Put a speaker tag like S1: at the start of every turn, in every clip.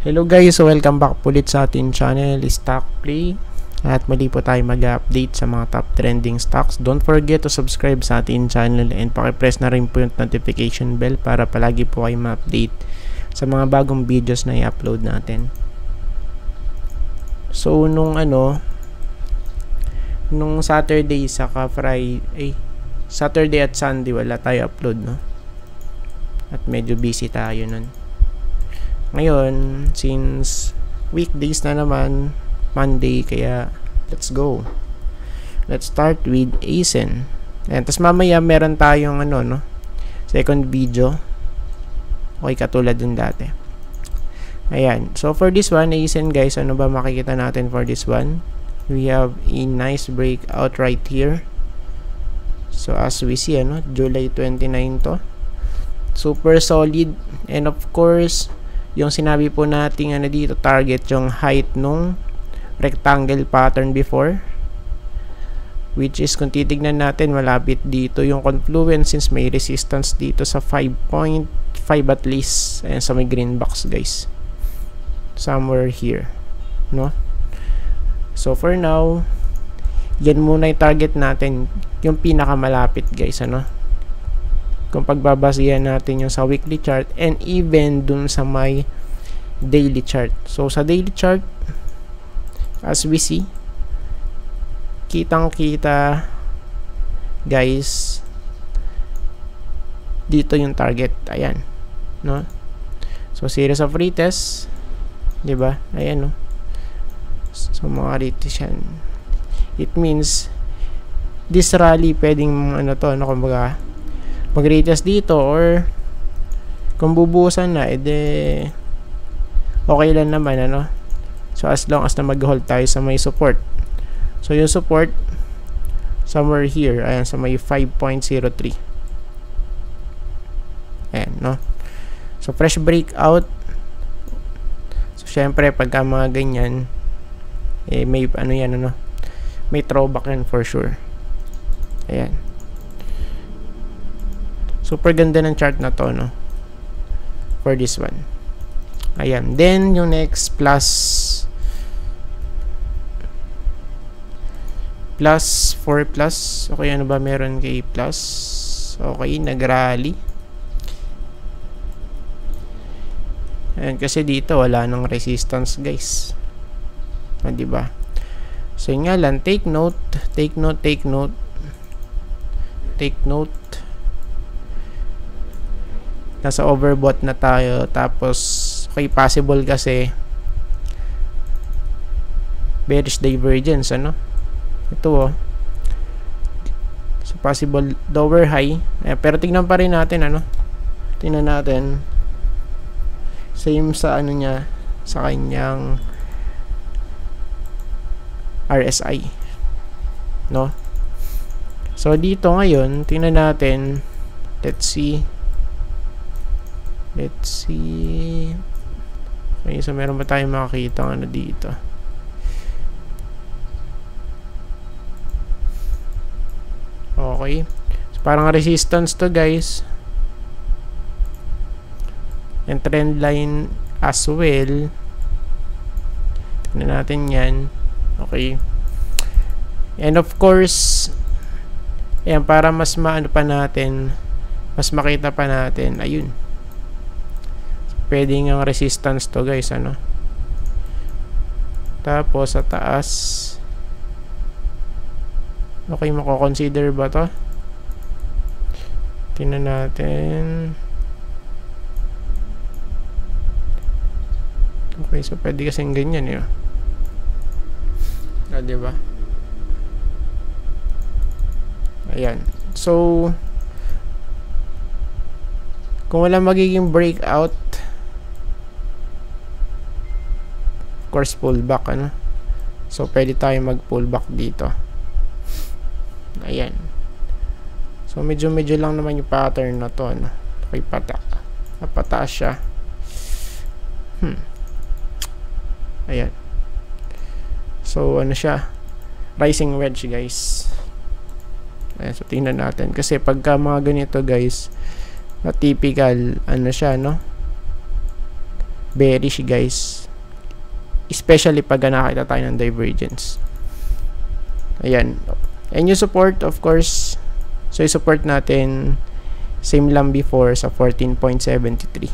S1: Hello guys, so welcome back ulit sa ating channel, Stock Play. At muli po tayo mag-update sa mga top trending stocks. Don't forget to subscribe sa ating channel and pakipress na rin po yung notification bell para palagi po kayo ma-update sa mga bagong videos na i-upload natin. So nung Saturday saka Friday, Saturday at Sunday wala tayo upload, no? At medyo busy tayo nun. Ngayon, since weekdays na naman, Monday, kaya let's go. Let's start with ASEN. Ayan, tapos mamaya meron tayong second video. Okay, katulad dun dati. Ayan, so for this one, ASEN guys, ano ba makikita natin for this one? We have a nice breakout right here. So as we see, July 29 to. Super solid. And of course, yung sinabi po natin dito, target yung height nung rectangle pattern before, which is kung titignan natin, malapit dito yung confluence since may resistance dito sa 5.5 at least. Ayan, sa may green box guys, somewhere here, no? So for now, yan muna yung target natin, yung pinakamalapit guys, kung pagbabasihan natin yung sa weekly chart and even dun sa may daily chart. So sa daily chart, as we see, kitang-kita guys, dito yung target. Ayan, no? So series of retest, 'di ba? Ayan, no? So mga retest yan. It means this rally pwedeng kumbaga mag-retest dito, or kung bubuhusan na, edi okay lang naman, so as long as na mag-hold tayo sa may support. So yung support somewhere here, ayan, sa may 5.03. ayan, no? So fresh breakout. So syempre pagka mga ganyan, may may throwback yan for sure. Ayan, super ganda ng chart na to, for this one. Ayan, then yung next plus 4 plus. Okay, ano ba meron kay plus? Okay, nag-rally. Ayan, kasi dito wala nang resistance guys, diba? So yun nga lang, take note. Nasa overbought na tayo, tapos okay, possible kasi bearish divergence, ito, so possible lower high. Pero tingnan pa rin natin, tingnan natin same sa niya, sa kanyang RSI, no? So dito ngayon, tingnan natin, let's see. Okay, so meron ba tayong makakita dito? Okay, so parang resistance to guys, and trend line as well. Tignan natin yan. Okay, and of course, ayan, para mas pa natin, mas makita pa natin, ayun, pwedeng ang resistance to guys, tapos sa taas, okay, mako-consider ba to? Tingnan natin. Okay, so pwede kasing ganyan, diba? Ayan, so kung wala magiging breakout, course pullback, so pwede tayo mag pullback dito. Ayan, so medyo lang naman yung pattern na to, okay, pataas siya. Ayan, so siya, rising wedge guys. Ayan, so tingnan natin, kasi pagka mga ganito guys, na typical siya, bearish guys, especially pag nakita tayo ng divergence. Ayan. And yung support, of course, so yung support natin same lang before sa 14.73.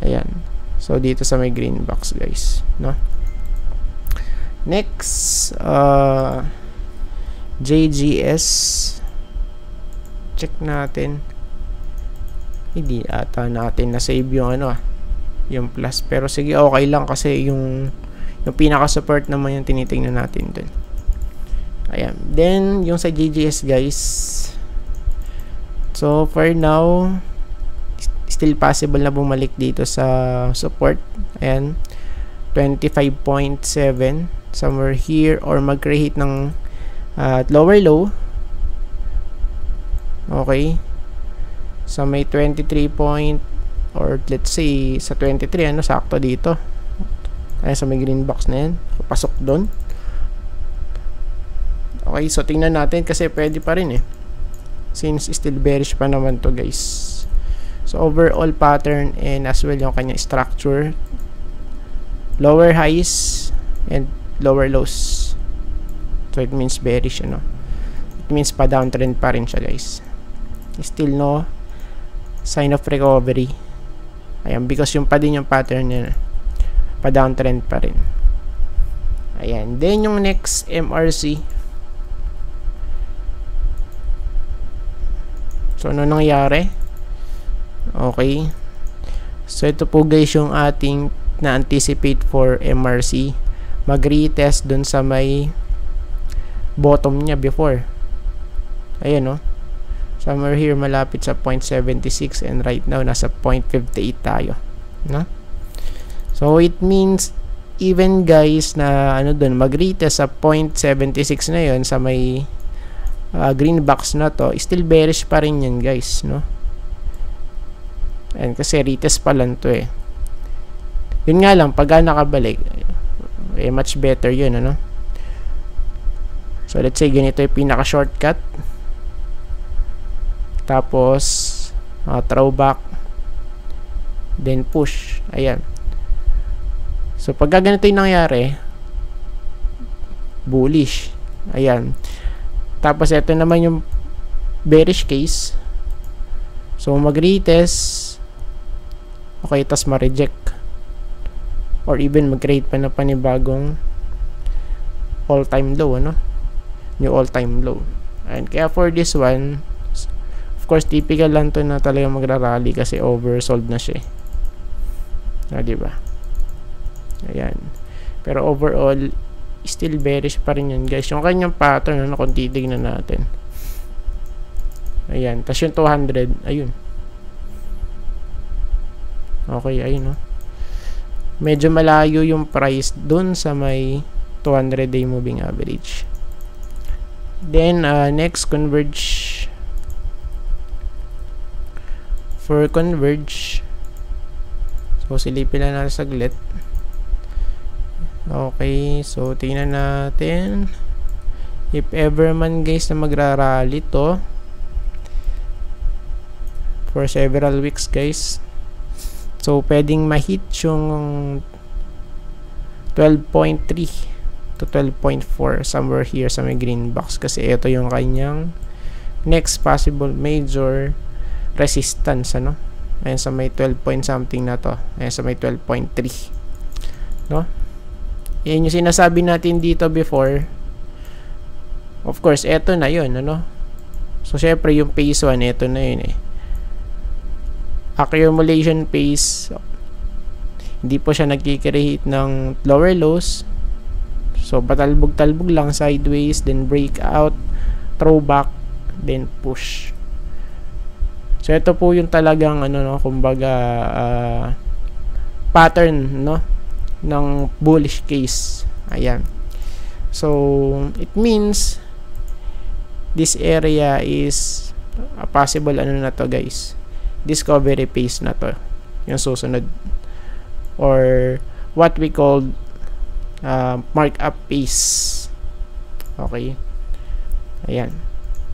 S1: Ayan. So dito sa may green box guys, no? Next, JGS, check natin. Hindi ata natin na save yung ano yung plus, pero sige, okay lang kasi yung pinaka support naman yung tinitingnan natin dun. Ayan. Then yung sa JGS guys, so for now still possible na bumalik dito sa support. Ayan, 25.7 somewhere here, or mag-create ng lower low. Okay, so may 23 point, or let's say sa 23, ano, sakto dito. Ayan, sa may green box na yan, pasok doon. Okay, so tingnan natin kasi pwede pa rin since still bearish pa naman to guys. So overall pattern and as well yung kanyang structure, lower highs and lower lows, so it means bearish, it means pa downtrend pa rin siya guys. Still no sign of recovery. Ayan, because yung pa din yung pattern niya, pa downtrend pa rin. Ayan, then yung next MRC, so ano nangyari? Okay, so ito po guys yung ating na-anticipate for MRC, mag-retest dun sa may bottom niya before. Ayan, somewhere here malapit sa 0.76, and right now nasa 0.58 tayo, no? So it means even guys na dun mag-retest sa 0.76 na yun sa may green box na to, still bearish pa rin yan guys, no? And kasi retest pa lang to yun nga lang, pag nakabalik much better yun, so let's say ganito yung pinaka shortcut, tapos throwback, then push. Ayan, so pag ganito yung nangyari, bullish. Ayan, tapos ito naman yung bearish case, so mag-retest, okay, tas ma-reject, or even mag-create pa na panibagong all-time low, new all-time low. And kaya for this one, of course typical lang to na talaga magra-rally kasi oversold na siya, diba? Ayan, pero overall still bearish pa rin yun guys, yung kanyang pattern, kung titignan natin. Ayan, tas yung 200, ayun. Okay, ayun, medyo malayo yung price dun sa may 200-day moving average. Then next, Converge. For Converge, so silipin lang natin saglit. Okay, so tingnan natin if ever man guys na magra-rally to for several weeks guys. So pwedeng ma-hit yung 12.3 to 12.4 somewhere here sa may green box, kasi ito yung kanyang next possible major resistance, ayan sa may 12 point something na to, ayan sa may 12.3, no? Yan yung sinasabi natin dito before. Of course ito na yun, so syempre yung phase 1, ito na yun accumulation phase, hindi po siya nagkikreate ng lower lows, so patalbog-talbog lang, sideways, then breakout, throwback, then push. So ito po yung talagang kumbaga pattern ng bullish case. Ayan, so it means this area is a possible na to guys, discovery phase na to yung susunod, or what we call markup phase. Okay, ayan,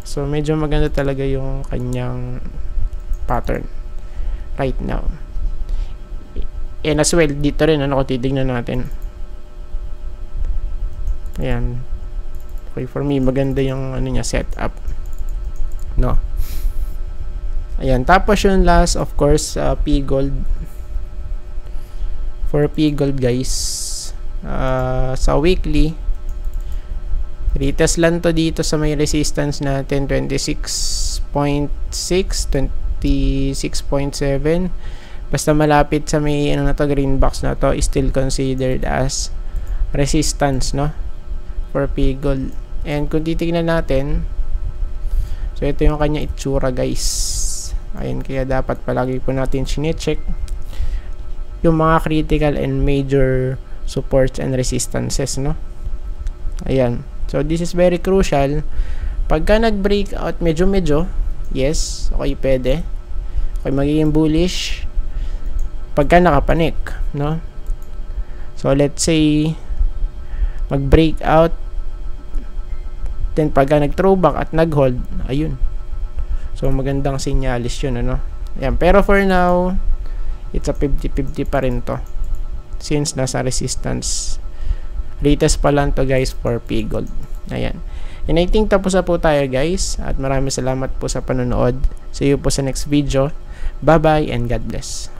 S1: so medyo maganda talaga yung kanyang pattern right now. And as well, dito rin, ano, kung titignan natin. Ayan. Okay, for me, maganda yung, ano niya, setup. No? Ayan. Tapos yung last, of course, P-Gold. For P-Gold, guys, sa weekly, retest lang to dito sa may resistance natin, 26.6, 26.7. Basta malapit sa may ano na to, green box na to, is still considered as resistance, no, for P-Gold. And kung titignan natin, so ito yung kanya itsura, guys. Ayun, kaya dapat palagi po natin sinecheck yung mga critical and major supports and resistances, no. Ayan, so this is very crucial. Pagka nag-breakout medyo, yes, okay, pwede. Okay, magiging bullish pagka nakapanik, no? So let's say mag-breakout, then pagka nag-throwback at nag-hold, ayun. So magandang sinyalis yun, ano? Ayan, pero for now, it's a 50-50 pa rin to. Since nasa resistance. Retest pa lang to, guys, for P-Gold. Ayan. And I think tapos na po tayo, guys. At maraming salamat po sa panonood. See you po sa next video. Bye-bye and God bless.